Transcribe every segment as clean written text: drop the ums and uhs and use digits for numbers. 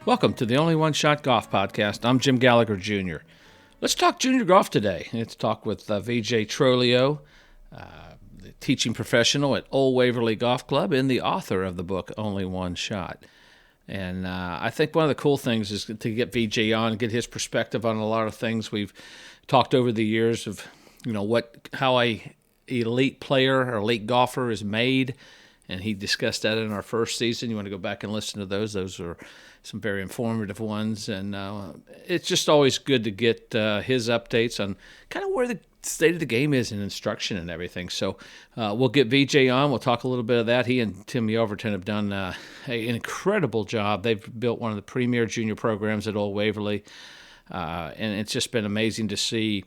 Welcome to the Only One Shot Golf Podcast. I'm Jim Gallagher Jr. Let's talk junior golf today. Let's talk with VJ Trolio, the teaching professional at Old Waverly Golf Club and the author of the book Only One Shot. And I think one of the cool things is to get VJ on, get his perspective on a lot of things we've talked over the years of, how a elite player or elite golfer is made. And he discussed that in our first season. You want to go back and listen to those. Those are some very informative ones. And it's just always good to get his updates on kind of where the state of the game is in instruction and everything. So we'll get VJ on. We'll talk a little bit of that. He and Timmy Overton have done an incredible job. They've built one of the premier junior programs at Old Waverly. And it's just been amazing to see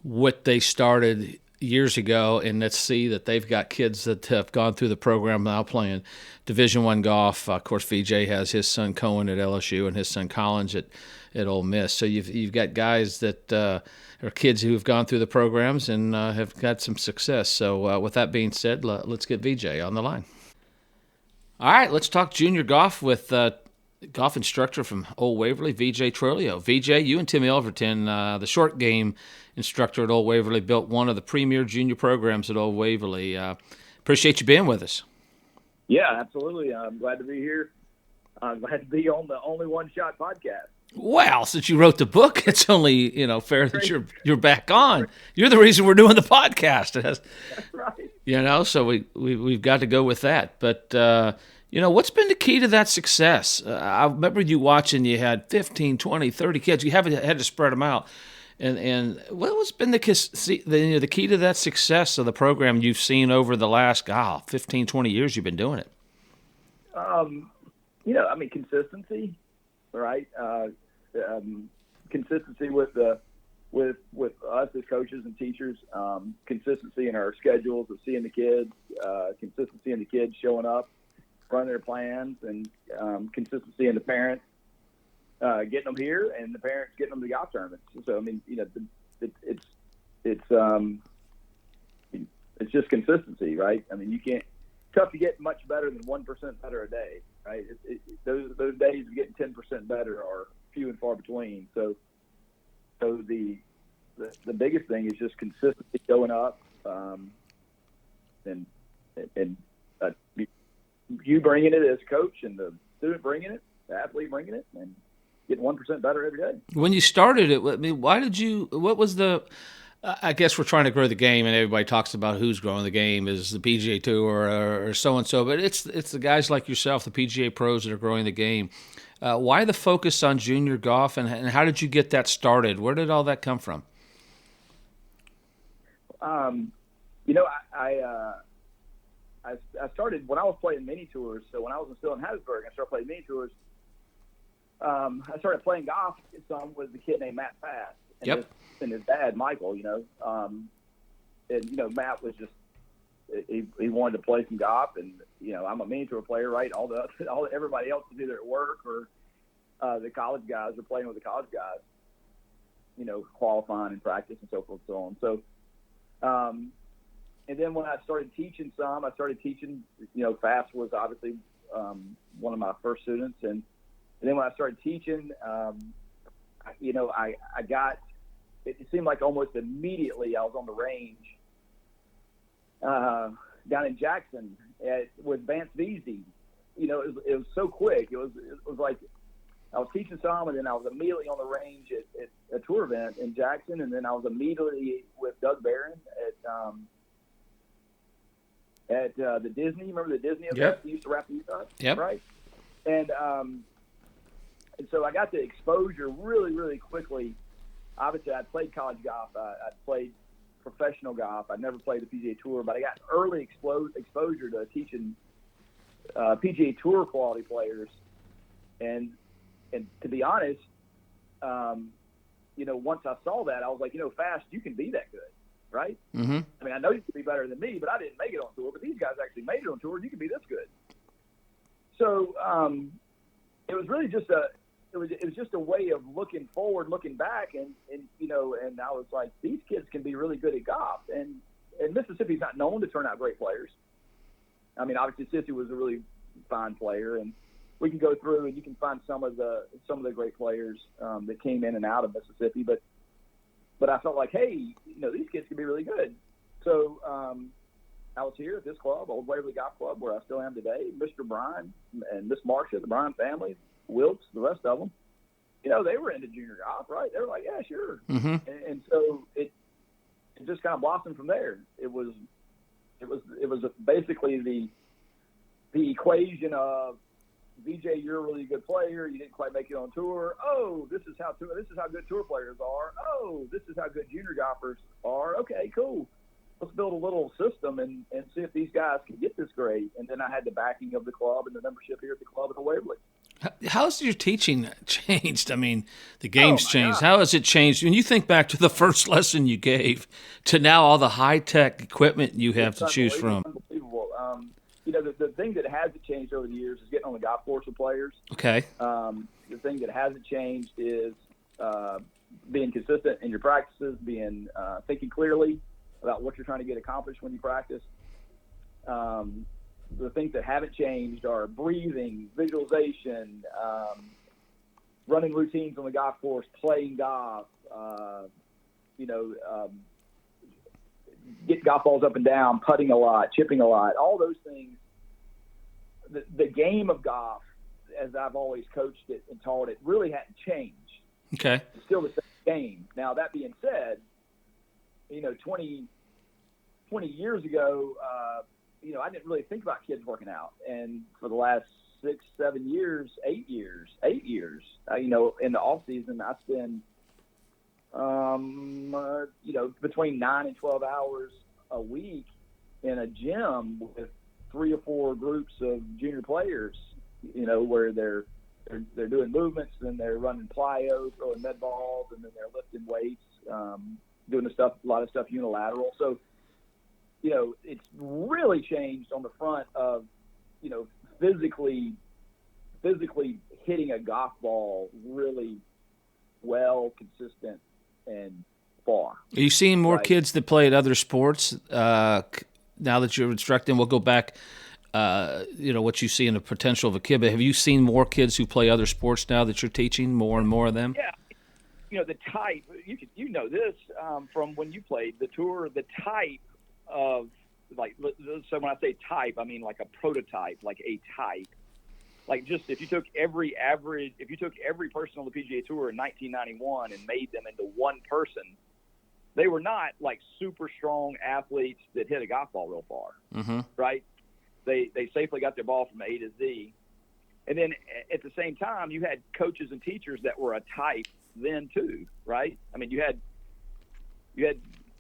what they started years ago, and let's see that they've got kids that have gone through the program now playing Division I golf. Of course, VJ has his son Cohen at LSU and his son Collins at Ole Miss. So you've got guys that are kids who have gone through the programs and have got some success. So with that being said, let's get VJ on the line. All right, let's talk junior golf with golf instructor from Old Waverly, VJ Trolio. VJ, you and Timmy Overton, the short game instructor at Old Waverly, built one of the premier junior programs at Old Waverly. Appreciate you being with us. Yeah, absolutely. I'm glad to be here. I'm glad to be on the Only One Shot podcast. Well, since you wrote the book, it's only fair that you're back on. You're the reason we're doing the podcast. That's right. So we've got to go with that. But what's been the key to that success? I remember you watching. You had 15, 20, 30 kids. You haven't had to spread them out. And what's been the key to that success of the program you've seen over the last 15, 20 years you've been doing it? Consistency, right? Consistency with us as coaches and teachers. Consistency in our schedules of seeing the kids. Consistency in the kids showing up, running their plans, and consistency in the parents. Getting them here and the parents getting them to golf tournaments. So it's just consistency, right? Tough to get much better than 1% better a day, right? Those days of getting 10% better are few and far between. So the biggest thing is just consistency showing up, and you bringing it as coach and the student bringing it, the athlete bringing it, and getting 1% better every day. When you started it, what was the, I guess we're trying to grow the game, and everybody talks about who's growing the game is the PGA Tour or so-and-so, but it's the guys like yourself, the PGA pros that are growing the game. Why the focus on junior golf, and how did you get that started? Where did all that come from? I started when I was playing mini tours. So when I was still in Hattiesburg, I started playing mini tours. I started playing golf some with a kid named Matt Fast and his dad, Michael, Matt was just, he wanted to play some golf, and, I'm a mini tour player, right? Everybody else is either at work or the college guys are playing with the college guys, qualifying and practice and so forth and so on. So, and then when I started teaching Fast was obviously one of my first students, and then when I started teaching, it seemed like almost immediately I was on the range down in Jackson with Vance Veazey. It was so quick. It was like I was teaching some, and then I was immediately on the range at a tour event in Jackson, and then I was immediately with Doug Barron at the Disney. Remember the Disney event? Yep. He used to wrap these up, yep. Right? And so I got the exposure really, really quickly. Obviously, I'd played college golf. I'd played professional golf. I'd never played the PGA Tour, but I got early exposure to teaching PGA Tour quality players. And to be honest, once I saw that, I was like, Fast, you can be that good, right? Mm-hmm. I know you can be better than me, but I didn't make it on tour. But these guys actually made it on tour. You can be this good. So it was really just it was just a way of looking forward, looking back, and I was like, these kids can be really good at golf, and Mississippi's not known to turn out great players. Obviously Sissy was a really fine player, and we can go through and you can find some of the great players that came in and out of Mississippi. But I felt like, hey, these kids could be really good. So I was here at this club, Old Waverly Golf Club, where I still am today. Mr. Bryan and Miss Marcia, the Bryan family, Wilkes, the rest of them, they were into junior golf, right? They were like, yeah, sure. Mm-hmm. And so it just kind of blossomed from there. It was basically the equation of, VJ, you're a really good player. You didn't quite make it on tour. Oh, this is how good tour players are. Oh, this is how good junior golfers are. Okay, cool. Let's build a little system and see if these guys can get this grade. And then I had the backing of the club and the membership here at the club at Old Waverly. How's your teaching changed? I mean, the game's changed. God. How has it changed? When you think back to the first lesson you gave to now all the high-tech equipment you have to choose from. Unbelievable. The thing that hasn't changed over the years is getting on the golf course with players. Okay. The thing that hasn't changed is being consistent in your practices, thinking clearly about what you're trying to get accomplished when you practice. The things that haven't changed are breathing, visualization, running routines on the golf course, playing golf, get golf balls up and down, putting a lot, chipping a lot, all those things. The game of golf, as I've always coached it and taught it, really hadn't changed. Okay. It's still the same game. Now, that being said, 20 years ago, I didn't really think about kids working out. And for the last 6, 7 years, 8 years, in the off season, I spend, between 9 and 12 hours a week in a gym with 3 or 4 groups of junior players, where they're doing movements and they're running plyo, throwing med balls, and then they're lifting weights, doing a lot of stuff unilateral. So, it's really changed on the front of, physically hitting a golf ball really well, consistent, and far. Are you seeing more kids that play at other sports now that you're instructing? We'll go back, what you see in the potential of a kid. But have you seen more kids who play other sports now that you're teaching, more and more of them? Yeah. The type, this from when you played the tour, the type of, so when I say type, I mean like a prototype, like a type. Like, just if you took every person on the PGA Tour in 1991 and made them into one person, they were not like super strong athletes that hit a golf ball real far, mm-hmm. right? They safely got their ball from A to Z. And then at the same time, you had coaches and teachers that were a type then too, right? I mean,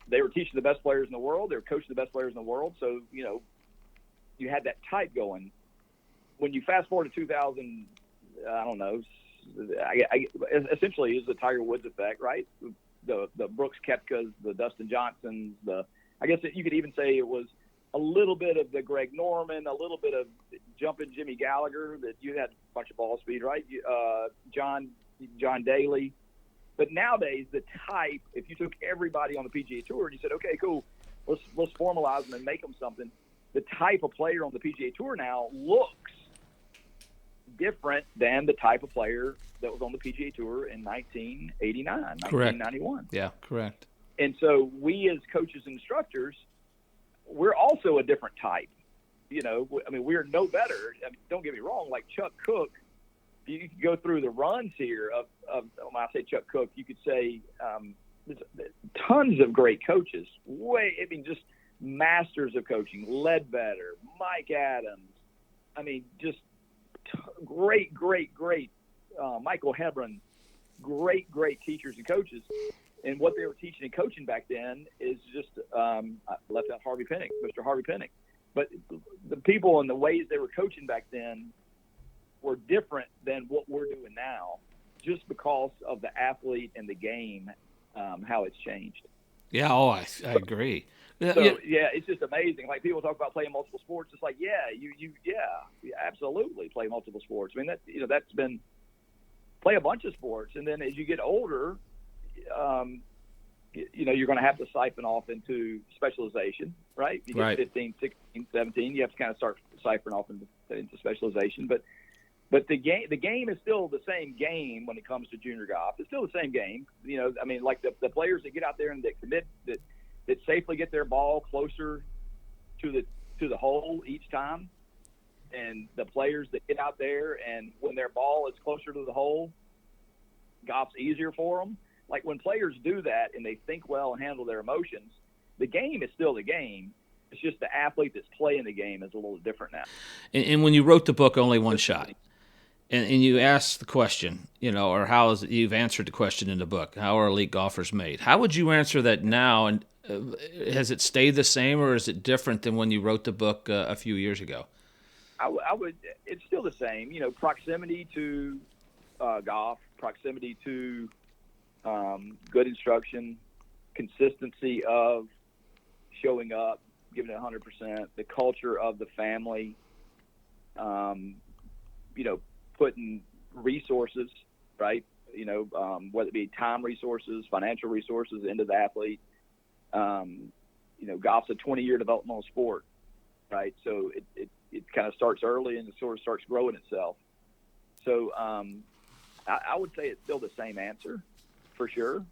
they were teaching the best players in the world. They were coaching the best players in the world. So, you had that type going. When you fast forward to 2000, I don't know, essentially it's the Tiger Woods effect, right? The Brooks Koepkas, the Dustin Johnsons, I guess you could even say it was a little bit of the Greg Norman, a little bit of jumping Jimmy Gallagher, that you had a bunch of ball speed, right? John Daly. But nowadays, the type, if you took everybody on the PGA Tour and you said, okay, cool, let's formalize them and make them something, the type of player on the PGA Tour now looks different than the type of player that was on the PGA Tour in 1989, correct. 1991. Yeah, correct. And so we as coaches and instructors, we're also a different type. We're no better. Don't get me wrong, like Chuck Cook, you could go through the runs here of when I say Chuck Cook, you could say tons of great coaches. Just masters of coaching. Ledbetter, Mike Adams. Just great. Michael Hebron, great teachers and coaches. And what they were teaching and coaching back then is just I left out Mr. Harvey Pinnock. But the people and the ways they were coaching back then were different than what we're doing now, just because of the athlete and the game, how it's changed. Yeah, I agree. So, it's just amazing. Like, people talk about playing multiple sports. It's like, you absolutely play multiple sports. That's been play a bunch of sports. And then as you get older, you're going to have to siphon off into specialization, right? You get 15, 16, 17, you have to kind of start siphoning off into specialization. But But the game is still the same game when it comes to junior golf. It's still the same game. You know, I mean, like the players that get out there and that commit that safely get their ball closer to the hole each time, and the players that get out there and when their ball is closer to the hole, golf's easier for them. Like when players do that and they think well and handle their emotions, the game is still the game. It's just the athlete that's playing the game is a little different now. And when you wrote the book, Only One Shot, and you asked the question, you know, or you've answered the question in the book, how are elite golfers made? How would you answer that now? And has it stayed the same, or is it different than when you wrote the book a few years ago? I would. It's still the same. You know, proximity to golf, proximity to good instruction, consistency of showing up, giving it 100%, the culture of the family, you know, putting resources, right? You know, whether it be time resources, financial resources into the athlete. You know, golf's a 20-year developmental sport, right? So it kind of starts early and it sort of starts growing itself. So I would say it's still the same answer for sure.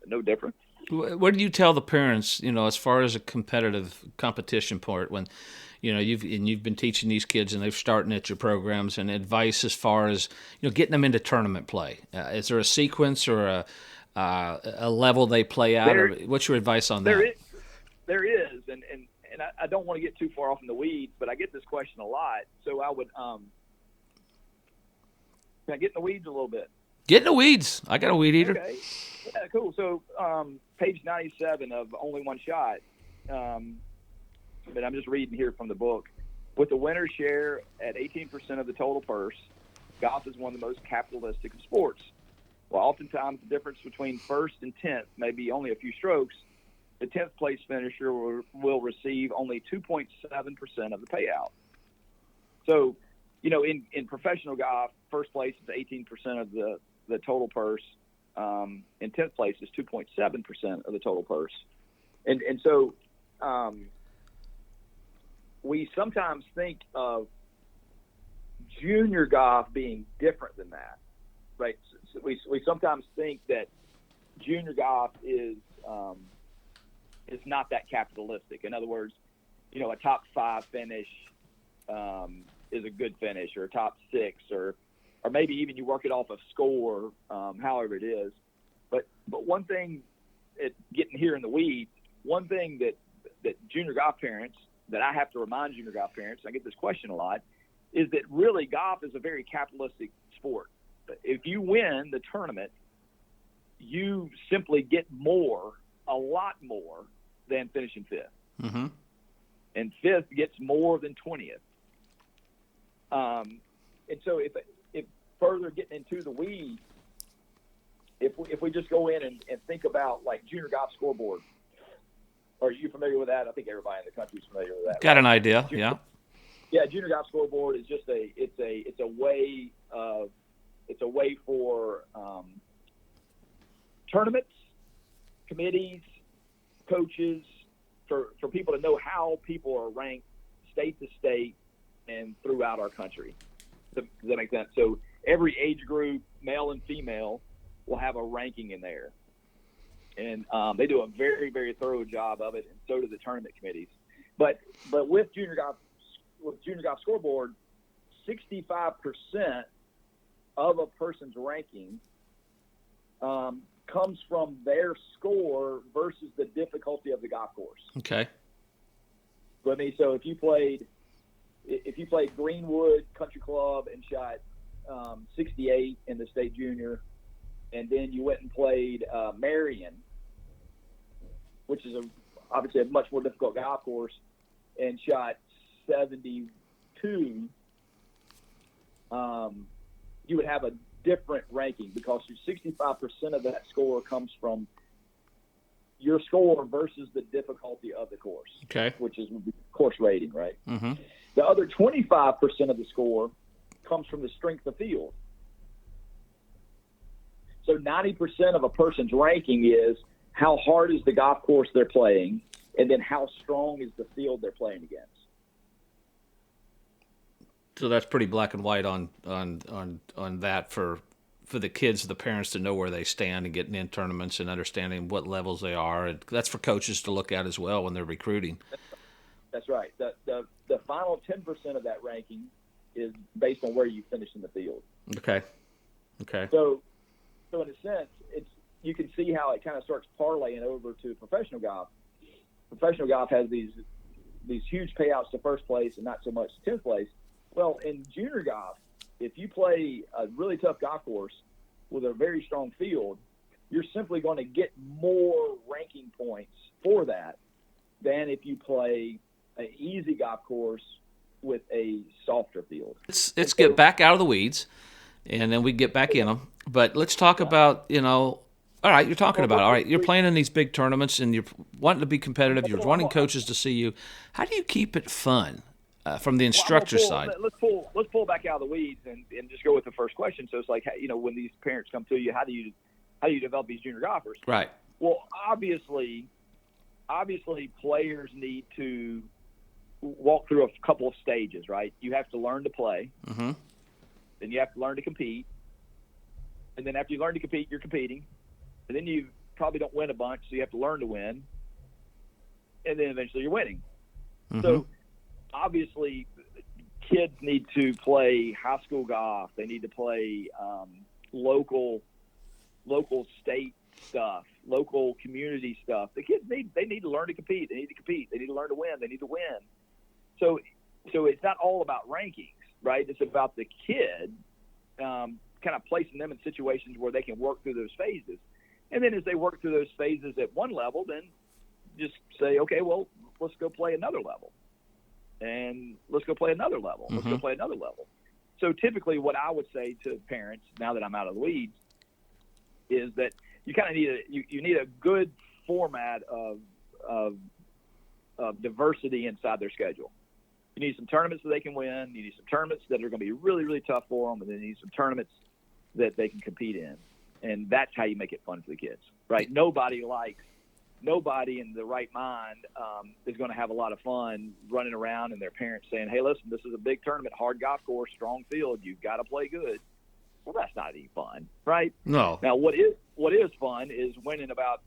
No different. What do you tell the parents, you know, as far as a competition part, when, you know, you've been teaching these kids and they're starting at your programs, and advice as far as, you know, getting them into tournament play? Is there a sequence or a level they play out? Or what's your advice on that? There is, and I don't want to get too far off in the weeds, but I get this question a lot. So I would, can I get in the weeds a little bit? Get in the weeds. I got a weed eater. Okay. Yeah, cool. So page 97 of Only One Shot, but I'm just reading here from the book. With the winner's share at 18% of the total purse, golf is one of the most capitalistic of sports. While oftentimes the difference between first and 10th may be only a few strokes, the 10th place finisher will receive only 2.7% of the payout. So, you know, in professional golf, first place is 18% of the total purse. In 10th place is 2.7% of the total purse. And so we sometimes think of junior golf being different than that, right? So we sometimes think that junior golf is not that capitalistic. In other words, you know, a top 5 finish is a good finish, or a top 6, or maybe even you work it off a score, however it is. But one thing, getting here in the weeds, one thing that junior golf parents, that I have to remind junior golf parents, I get this question a lot, is that really golf is a very capitalistic sport. If you win the tournament, you simply get more, a lot more, than finishing 5th. Mm-hmm. And 5th gets more than 20th. And so if further getting into the weeds, if we just go in and think about like junior golf scoreboard, are you familiar with that? I think everybody in the country is familiar with that. Got an idea, yeah. Yeah, junior golf scoreboard is just it's a way for tournaments, committees, coaches, for people to know how people are ranked state to state and throughout our country. Does that make sense? So every age group, male and female, will have a ranking in there. And they do a very, very thorough job of it, and so do the tournament committees. But with junior golf scoreboard, 65% of a person's ranking comes from their score versus the difficulty of the golf course. Okay. So, I mean, so if you played Greenwood Country Club and shot 68 in the state junior, and then you went and played Marion, which is obviously a much more difficult golf course, and shot 72, you would have a different ranking because 65% of that score comes from your score versus the difficulty of the course, okay, which is course rating, right? Mm-hmm. The other 25% of the score comes from the strength of field. So 90% of a person's ranking is how hard is the golf course they're playing, and then how strong is the field they're playing against. So that's pretty black and white on that for the kids, the parents to know where they stand and getting in tournaments and understanding what levels they are. And that's for coaches to look at as well when they're recruiting. That's right. The final 10% of that ranking is based on where you finish in the field. Okay. So in a sense, you can see how it kind of starts parlaying over to professional golf. Professional golf has these huge payouts to first place and not so much to 10th place. Well, in junior golf, if you play a really tough golf course with a very strong field, you're simply going to get more ranking points for that than if you play an easy golf course with a softer field. Let's get back out of the weeds, and then we get back in them. But let's talk about, all right, you're talking about, all right, you're playing in these big tournaments, and you're wanting to be competitive. You're wanting coaches to see you. How do you keep it fun from the instructor side? Let's pull back out of the weeds and just go with the first question. So it's like, when these parents come to you, how do you develop these junior golfers? Right. Well, obviously, players need to walk through a couple of stages, right? You have to learn to play. Mm-hmm. Then you have to learn to compete. And then after you learn to compete, you're competing. And then you probably don't win a bunch, so you have to learn to win. And then eventually you're winning. Mm-hmm. So obviously kids need to play high school golf. They need to play local state stuff, local community stuff. The kids need to learn to compete. They need to compete. They need to learn to win. They need to win. So it's not all about rankings, right? It's about the kid kind of placing them in situations where they can work through those phases. And then as they work through those phases at one level, then just say, okay, well, let's go play another level. And let's go play another level. Let's go play another level. So typically what I would say to parents, now that I'm out of the weeds, is that you kind of need a good format of diversity inside their schedule. You need some tournaments that they can win. You need some tournaments that are going to be really, really tough for them. And then you need some tournaments that they can compete in. And that's how you make it fun for the kids, right? Nobody in the right mind is going to have a lot of fun running around and their parents saying, hey, listen, this is a big tournament, hard golf course, strong field. You've got to play good. Well, that's not any fun, right? No. Now, what is fun is winning about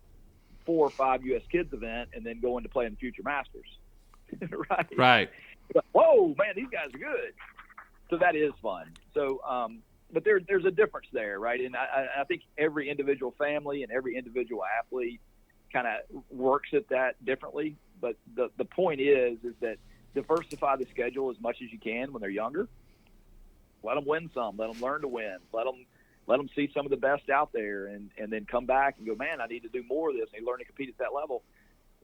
4 or 5 U.S. Kids event and then going to play in the Future Masters, right? Right. But, whoa, man, these guys are good. So that is fun. So, but there's a difference there, right? And I think every individual family and every individual athlete kind of works at that differently. But the point is that diversify the schedule as much as you can when they're younger. Let them win some. Let them learn to win. Let them see some of the best out there, and then come back and go, man, I need to do more of this. And they learn to compete at that level.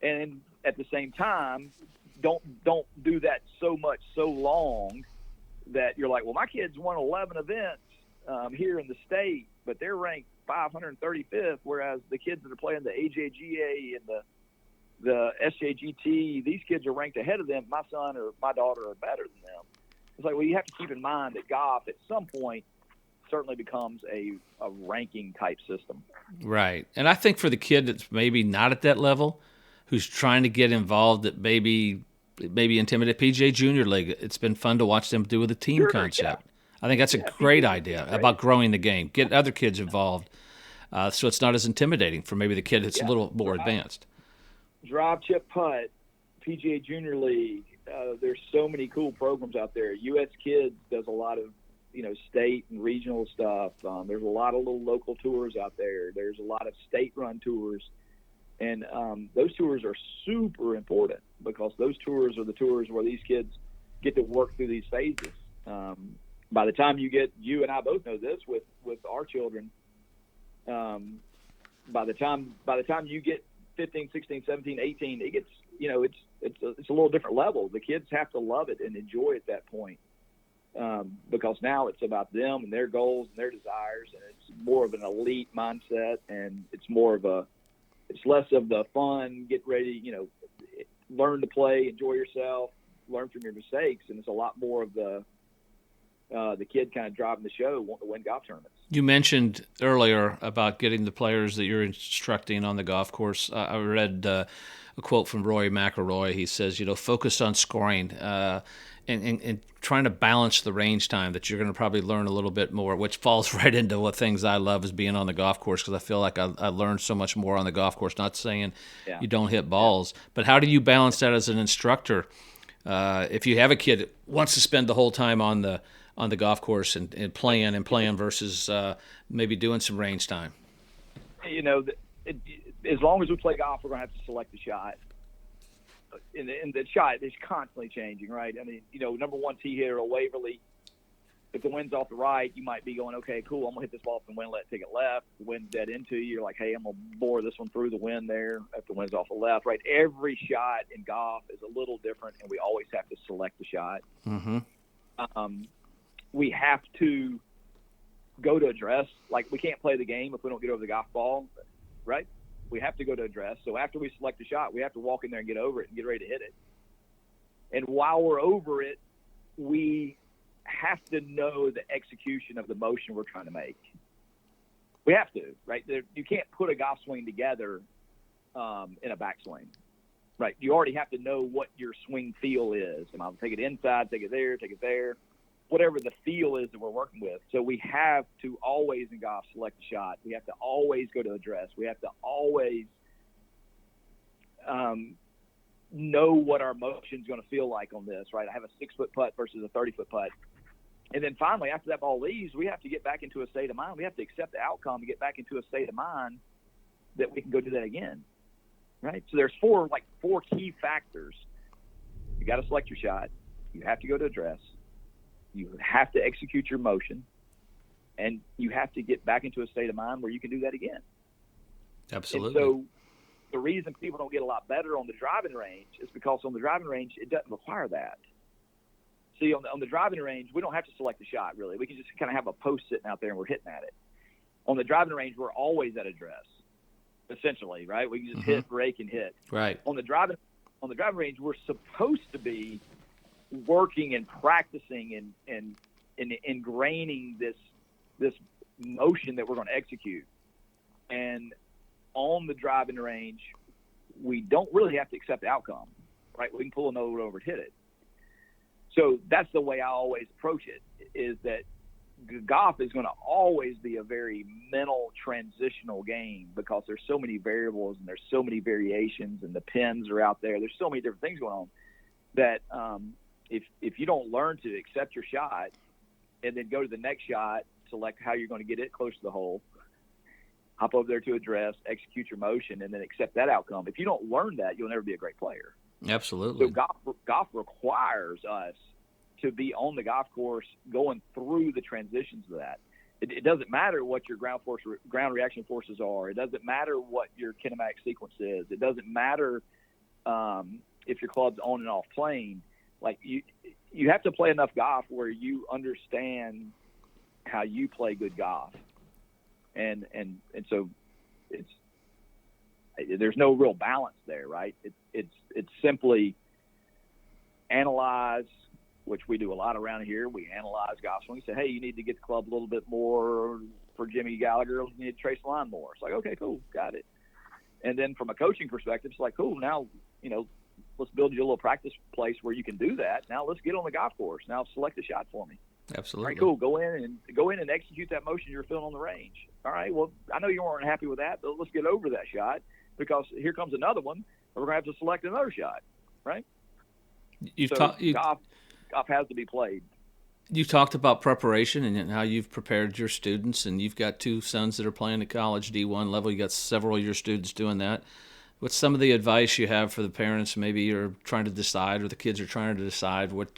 And at the same time, don't do that so much so long that you're like, well, my kids won 11 events here in the state, but they're ranked 535th, whereas the kids that are playing the AJGA and the SJGT, these kids are ranked ahead of them. My son or my daughter are better than them. It's like, well, you have to keep in mind that golf at some point certainly becomes a ranking type system. Right. And I think for the kid that's maybe not at that level, who's trying to get involved at maybe intimidated PGA Junior League, it's been fun to watch them do with a team concept. Yeah. I think that's a great idea about growing the game. Get other kids involved so it's not as intimidating for maybe the kid that's a little more advanced. Drive, chip, putt, PGA Junior League. There's so many cool programs out there. U.S. Kids does a lot of, state and regional stuff. There's a lot of little local tours out there. There's a lot of state-run tours. And those tours are super important because those tours are the tours where these kids get to work through these phases. By the time you and I both know this with our children, by the time you get 15, 16, 17, 18, it gets, it's a little different level. The kids have to love it and enjoy it at that point because now it's about them and their goals and their desires, and it's more of an elite mindset, and it's less of the fun, get ready, learn to play, enjoy yourself, learn from your mistakes, and it's a lot more of the kid kind of driving the show, wanting to win golf tournaments. You mentioned earlier about getting the players that you're instructing on the golf course. I read a quote from Rory McIlroy. He says, focus on scoring. and trying to balance the range time that you're going to probably learn a little bit more, which falls right into what things I love is being on the golf course, because I feel like I learned so much more on the golf course. Not saying you don't hit balls, but how do you balance that as an instructor? If you have a kid that wants to spend the whole time on the golf course and playing versus maybe doing some range time. As long as we play golf, we're going to have to select the shot. And the shot is constantly changing, right? I mean, number one tee here at Old Waverly, if the wind's off the right, you might be going, okay, cool, I'm going to hit this ball off the wind, take it left. The wind's dead into you. You're like, hey, I'm going to bore this one through the wind there if the wind's off the left, right? Every shot in golf is a little different, and we always have to select the shot. Mm-hmm. We have to go to address. Like, we can't play the game if we don't get over the golf ball, right? We have to go to address. So after we select a shot, we have to walk in there and get over it and get ready to hit it. And while we're over it, we have to know the execution of the motion we're trying to make. We have to, right? You can't put a golf swing together in a backswing, right? You already have to know what your swing feel is. Am I going to take it inside, take it there, whatever the feel is that we're working with. So we have to always in golf select a shot. We have to always go to address. We have to always know what our motion is going to feel like on this, right? I have a 6-foot putt versus a 30-foot putt. And then finally, after that ball leaves, we have to get back into a state of mind. We have to accept the outcome and get back into a state of mind that we can go do that again, right? So there's four key factors. You got to select your shot. You have to go to address. You have to execute your motion, and you have to get back into a state of mind where you can do that again. Absolutely. And so the reason people don't get a lot better on the driving range is because on the driving range, it doesn't require that. See, on the driving range, we don't have to select a shot, really. We can just kind of have a post sitting out there and we're hitting at it. On the driving range, we're always at address, essentially, right? We can just hit, break, and hit. Right. On the driving range, we're supposed to be working and practicing and ingraining this motion that we're going to execute. And on the driving range, we don't really have to accept the outcome, right? We can pull a note over and hit it. So that's the way I always approach it, is that golf is going to always be a very mental transitional game because there's so many variables and there's so many variations and the pins are out there. There's so many different things going on that if you don't learn to accept your shot and then go to the next shot, select how you're going to get it close to the hole, hop over there to address, execute your motion, and then accept that outcome. If you don't learn that, you'll never be a great player. Absolutely. So golf requires us to be on the golf course going through the transitions of that. It doesn't matter what your ground reaction forces are. It doesn't matter what your kinematic sequence is. It doesn't matter if your club's on and off plane. Like you have to play enough golf where you understand how you play good golf, and so there's no real balance there, right? It's simply analyze, which we do a lot around here. We analyze golf swing. We say, hey, you need to get the club a little bit more for Jimmy Gallagher. You need to trace the line more. It's like, okay, cool, got it. And then from a coaching perspective, it's like, cool, now let's build you a little practice place where you can do that. Now let's get on the golf course. Now select a shot for me. Absolutely. All right, cool. Go in and execute that motion you're feeling on the range. All right. Well, I know you weren't happy with that, but let's get over that shot because here comes another one. We're going to have to select another shot, right? Golf has to be played. You talked about preparation and how you've prepared your students, and you've got 2 sons that are playing at college D1 level. You got several of your students doing that. What's some of the advice you have for the parents? Maybe you're trying to decide, or the kids are trying to decide what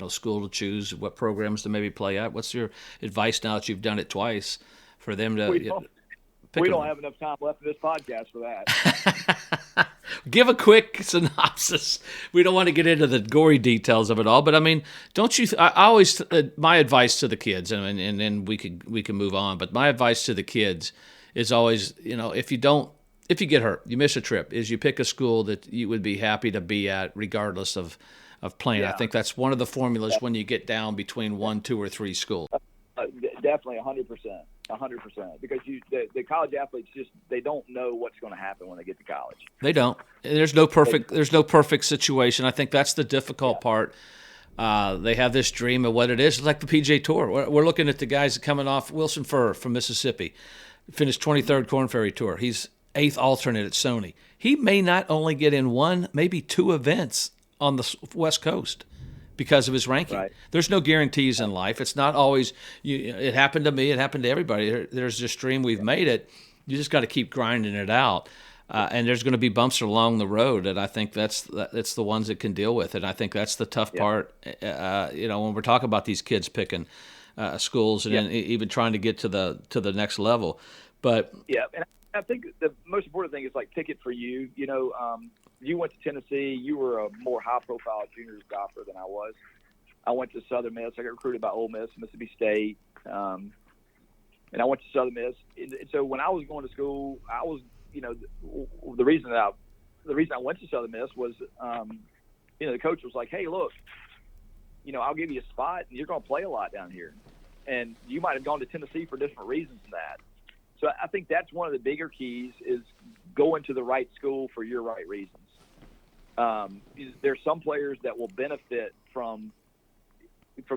school to choose, what programs to maybe play at. What's your advice now that you've done it twice for them to? We don't have enough time left in this podcast for that. Give a quick synopsis. We don't want to get into the gory details of it all, but I mean, don't you? I always my advice to the kids, and then we can move on. But my advice to the kids is always, if you get hurt, you miss a trip, is you pick a school that you would be happy to be at regardless of playing. Yeah. I think that's one of the formulas when you get down between 1, 2, or 3 schools. Definitely 100%. Because the college athletes they don't know what's going to happen when they get to college. They don't. There's no perfect situation. I think that's the difficult part. They have this dream of what it is. It's like the PGA Tour. We're looking at the guys coming off. Wilson Furr from Mississippi finished 23rd Korn Ferry Tour. He's 8th alternate at Sony. He may not only get in one, maybe 2 events on the West Coast because of his ranking. Right. There's no guarantees in life. It's not always it happened to me, it happened to everybody. There's this dream, we've made it. You just got to keep grinding it out. And there's going to be bumps along the road, and I think that's the ones that can deal with it. And I think that's the tough part. When we're talking about these kids picking schools and even trying to get to the next level. But and I think the most important thing is like pick it for you. You went to Tennessee. You were a more high-profile junior golfer than I was. I went to Southern Miss. I got recruited by Ole Miss, Mississippi State, and I went to Southern Miss. And so when I was going to school, I was the reason I went to Southern Miss was, the coach was like, hey, look, I'll give you a spot and you're going to play a lot down here. And you might have gone to Tennessee for different reasons than that. So I think that's one of the bigger keys is going to the right school for your right reasons. There's some players that will benefit from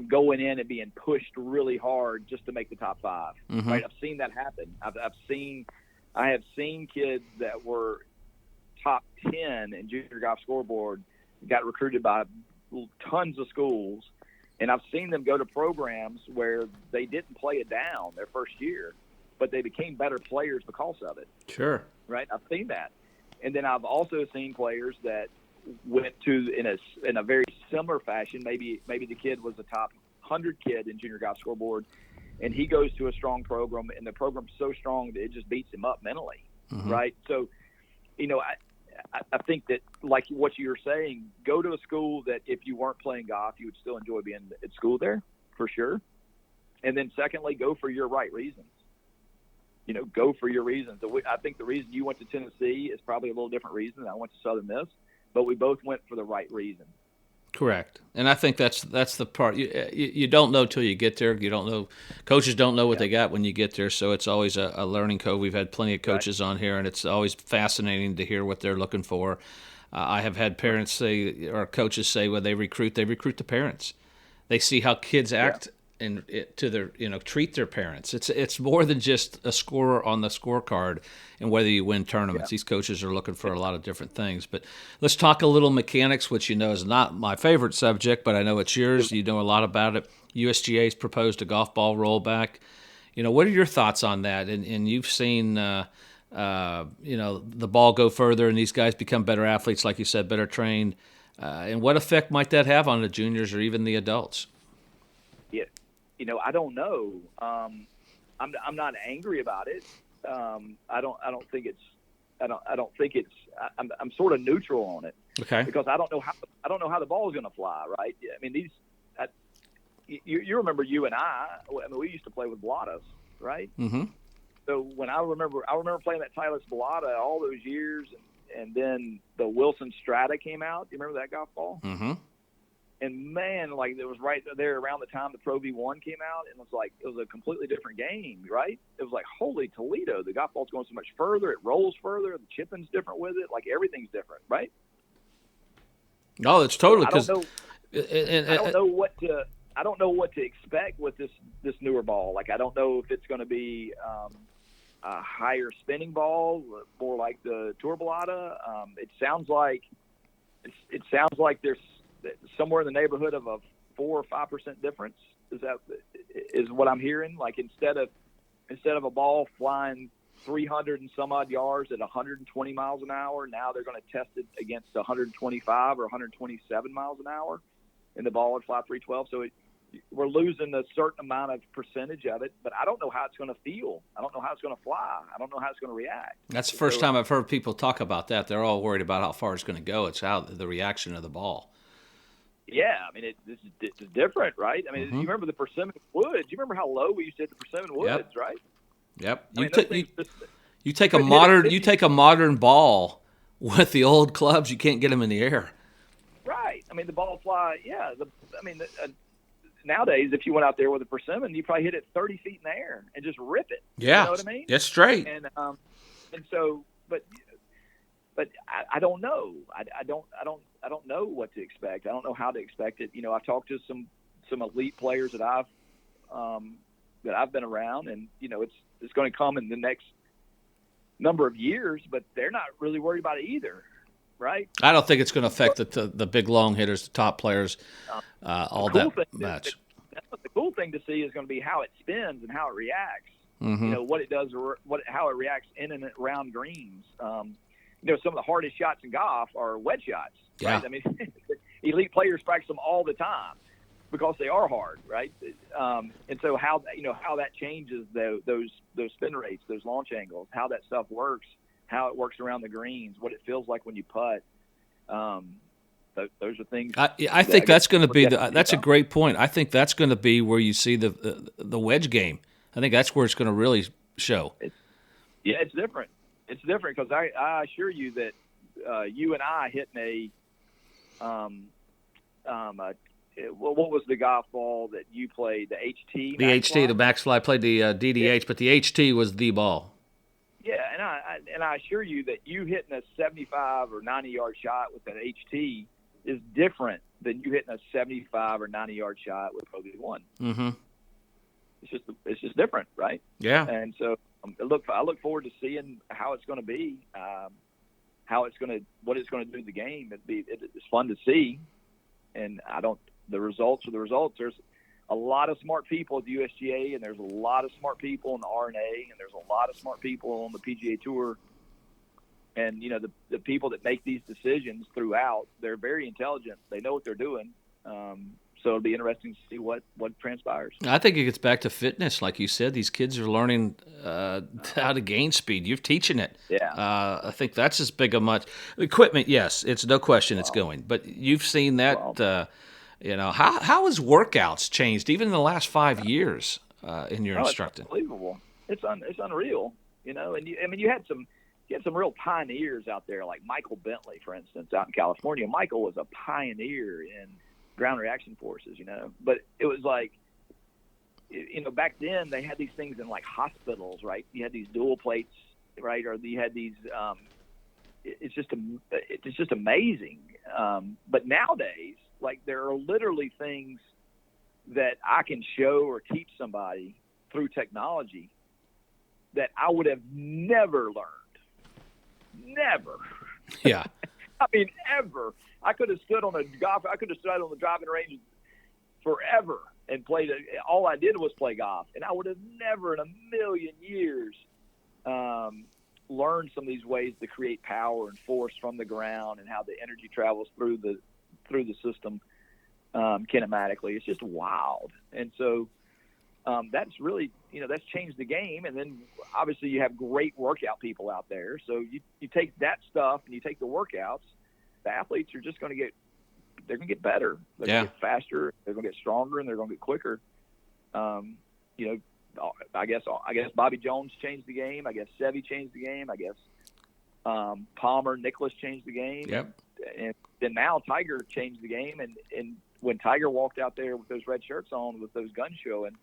going in and being pushed really hard just to make the top 5. Mm-hmm. Right? I've seen that happen. I have seen kids that were top 10 in junior golf scoreboard got recruited by tons of schools, and I've seen them go to programs where they didn't play it down their first year, but they became better players because of it. Sure. Right? I've seen that. And then I've also seen players that went to in a very similar fashion. Maybe the kid was a top 100 kid in junior golf scoreboard, and he goes to a strong program, and the program's so strong that it just beats him up mentally, right? So, I think that, like what you were saying, go to a school that if you weren't playing golf, you would still enjoy being at school there, for sure. And then secondly, go for your right reasons. Go for your reasons. I think the reason you went to Tennessee is probably a little different reason than I went to Southern Miss, but we both went for the right reason. Correct, and I think that's the part you don't know till you get there. You don't know, coaches don't know what they got when you get there, so it's always a learning curve. We've had plenty of coaches on here, and it's always fascinating to hear what they're looking for. I have had parents say, or coaches say, when they recruit the parents. They see how kids act and to their treat their parents. It's more than just a scorer on the scorecard and whether you win tournaments. These coaches are looking for a lot of different things. But let's talk a little mechanics, which is not my favorite subject, but I know it's yours. You know a lot about it. USGA's proposed a golf ball rollback. What are your thoughts on that? And you've seen the ball go further and these guys become better athletes, like you said, better trained. And what effect might that have on the juniors or even the adults? Yeah. I don't know. I'm not angry about it. I don't think it's. I'm sort of neutral on it. Okay. Because I don't know how the ball is going to fly. Right. I mean, you remember you and I mean, we used to play with Bladas, right? Mm-hmm. So when I remember playing that Titleist Balata all those years, and then the Wilson Strata came out. Do you remember that golf ball? Mm-hmm. And man, like it was right there around the time the Pro V1 came out, and it was a completely different game, right? It was like, holy Toledo, the golf ball's going so much further, it rolls further, the chipping's different with it, like everything's different, right? No, it's totally because I don't know what to expect with this newer ball. Like I don't know if it's going to be a higher spinning ball, more like the Tour Balata. It sounds like there's somewhere in the neighborhood of a 4 or 5% difference. Is what I'm hearing. Like instead of a ball flying 300 and some odd yards at 120 miles an hour, now they're going to test it against 125 or 127 miles an hour, and the ball would fly 312. So we're losing a certain amount of percentage of it, but I don't know how it's going to feel. I don't know how it's going to fly. I don't know how it's going to react. That's the first time I've heard people talk about that. They're all worried about how far it's going to go. It's how the reaction of the ball. Yeah, I mean, this is different, right? I mean, you remember the Persimmon Woods? You remember how low we used to hit the Persimmon Woods, right? Yep. You take a modern ball with the old clubs, you can't get them in the air. Right. I mean, the ball fly. Yeah. Nowadays, if you went out there with a Persimmon, you probably hit it 30 feet in the air and just rip it. Yeah. You know what I mean? It's straight. And so, but but I don't know. I don't know what to expect. I don't know how to expect it. You know, I've talked to some elite players that I've been around, and you know, it's going to come in the next number of years, but they're not really worried about it either, right? I don't think it's going to affect the big long hitters, the top players, all that much. The cool thing to see is going to be how it spins and how it reacts. Mm-hmm. You know, what it does, or how it reacts in and around greens. You know, some of the hardest shots in golf are wedge shots. Yeah. Right? I mean, elite players practice them all the time because they are hard, right? And so how that changes those spin rates, those launch angles, how that stuff works, how it works around the greens, what it feels like when you putt. Those are things. I think that's going to be that's a great point. I think that's going to be where you see the wedge game. I think that's where it's going to really show. It's different. It's different because I assure you that you and I hitting what was the golf ball that you played? The HT. The HT, the Maxfly. I played the DDH, but the HT was the ball. Yeah, and I assure you that you hitting a 75 or 90-yard shot with an HT is different than you hitting a 75 or 90-yard shot with Pro V1. Mm-hmm. It's just different, right? Yeah. And so I look forward to seeing how it's going to be, what it's going to do to the game. It's fun to see, and the results are the results. There's a lot of smart people at the USGA, and there's a lot of smart people in the R&A, and there's a lot of smart people on the PGA Tour. And, you know, the people that make these decisions throughout, they're very intelligent. They know what they're doing. So it'll be interesting to see what transpires. I think it gets back to fitness. Like you said, these kids are learning how to gain speed. You're teaching it. Yeah. I think that's as big a much. Equipment, yes, it's no question it's going. But you've seen that, you know, how has workouts changed even in the last 5 years in your instructing? It's unbelievable. It's unreal, you know. And you had some real pioneers out there, like Michael Bentley, for instance, out in California. Michael was a pioneer in ground reaction forces, you know. But it was like, you know, back then they had these things in like hospitals, right? You had these dual plates, right? Or you had these. It's just amazing. But nowadays, like, there are literally things that I can show or teach somebody through technology that I would have never learned. Never. Yeah. I mean, ever. I could have stood on the driving range forever and played it. All I did was play golf, and I would have never in a million years learned some of these ways to create power and force from the ground and how the energy travels through the system kinematically. It's just wild. And so that's really, you know, that's changed the game. And then obviously you have great workout people out there. So you take that stuff and you take the workouts, the athletes are just going to get better. They're going to get faster. They're going to get stronger, and they're going to get quicker. You know, I guess Bobby Jones changed the game. I guess Seve changed the game. I guess Palmer, Nicklaus changed the game. Yep. And then now Tiger changed the game. And when Tiger walked out there with those red shirts on, with those guns showing,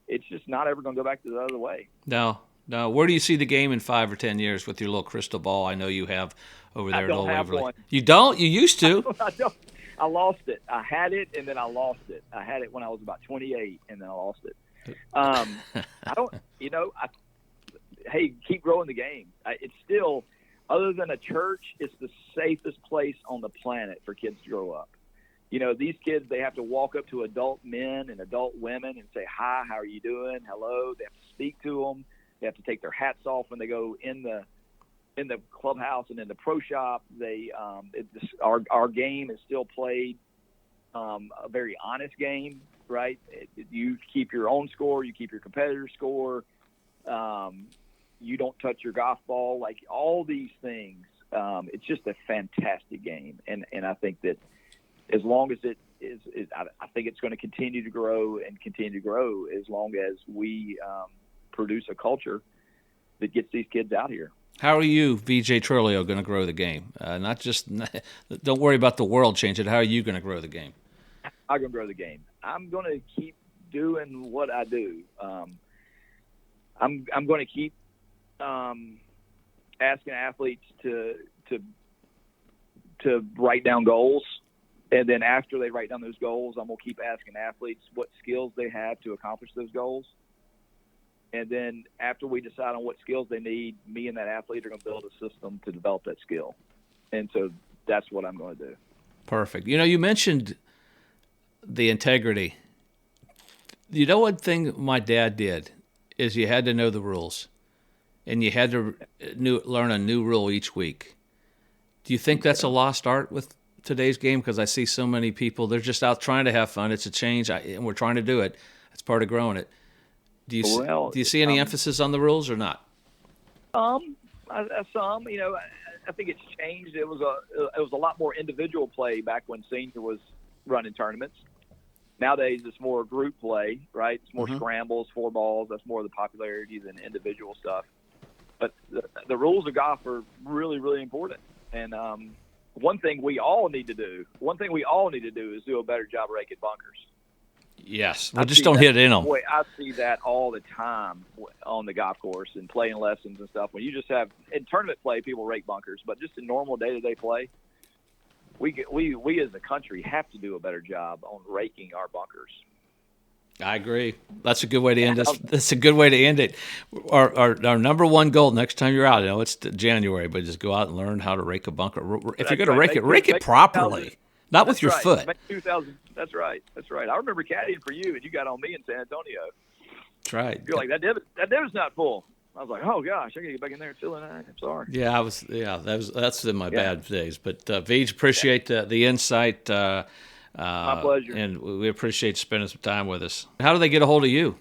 it's just not ever going to go back to the other way. No. Where do you see the game in 5 or 10 years with your little crystal ball? I know you have over there at Old Waverly. One. You don't? You used to. I don't. I lost it. I had it, and then I lost it. I had it when I was about 28, and then I lost it. I don't. You know. Hey, keep growing the game. It's still, other than a church, it's the safest place on the planet for kids to grow up. You know, these kids, they have to walk up to adult men and adult women and say, "Hi, how are you doing? Hello." They have to speak to them. They have to take their hats off when they go in the clubhouse and in the pro shop. Our game is still played a very honest game, right? You keep your own score, you keep your competitor's score. You don't touch your golf ball, like all these things. It's just a fantastic game, and I think that as long as it is, I think it's going to continue to grow and continue to grow as long as we produce a culture that gets these kids out here. How are you, VJ Trolio, going to grow the game? Don't worry about the world changing. How are you going to grow the game? I'm going to grow the game. I'm going to keep doing what I do. I'm going to keep asking athletes to to write down goals. And then after they write down those goals, I'm going to keep asking athletes what skills they have to accomplish those goals. And then after we decide on what skills they need, me and that athlete are going to build a system to develop that skill. And so that's what I'm going to do. Perfect. You mentioned the integrity. One thing my dad did is you had to know the rules, and you had to learn a new rule each week. Do you think that's a lost art with today's game? Because I see so many people, they're just out trying to have fun. It's a change, and we're trying to do it. It's part of growing it. Do you see any emphasis on the rules or not? Some. I think it's changed. It was a lot more individual play back when senior was running tournaments. Nowadays, it's more group play, right? It's more scrambles, 4 balls. That's more of the popularity than individual stuff. But the rules of golf are really, really important. And one thing we all need to do is do a better job of raking bunkers. Yes, we just don't hit in them. Boy, I see that all the time on the golf course and playing lessons and stuff. When you just have in tournament play, people rake bunkers, but just in normal day-to-day play, we as a country have to do a better job on raking our bunkers. I agree. That's a good way to end this. That's a good way to end it. Our number one goal next time you're out, it's January, but just go out and learn how to rake a bunker. If you're going to rake it properly. Not with your foot. That's right. I remember caddying for you, and you got on me in San Antonio. That's right. You're like, that divot's not full. I was like, oh gosh, I got to get back in there and fill it. I'm sorry. Yeah, that's in my bad days. But Vij, appreciate the insight. My pleasure. And we appreciate spending some time with us. How do they get a hold of you?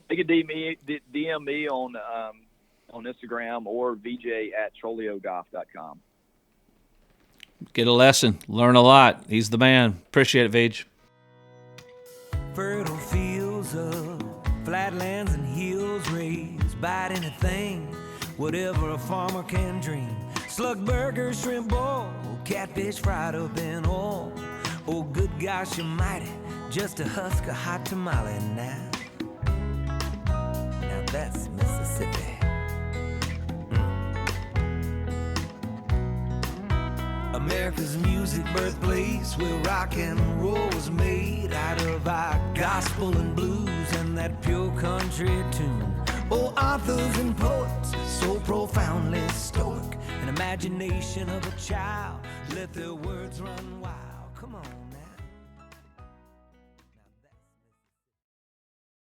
They can DM me on Instagram or vj@troliogolf.com. Get a lesson. Learn a lot. He's the man. Appreciate it, Vij. Fertile fields of flatlands and hills raised by anything, whatever a farmer can dream. Slug burgers, shrimp boil, catfish fried up in oil. Oh, good gosh almighty, just a husk of hot tamale now. Now that's Mississippi. America's music birthplace, where rock and roll was made out of our gospel and blues and that pure country tune. Oh, authors and poets, so profoundly stoic, an imagination of a child, let their words run wild. Come on.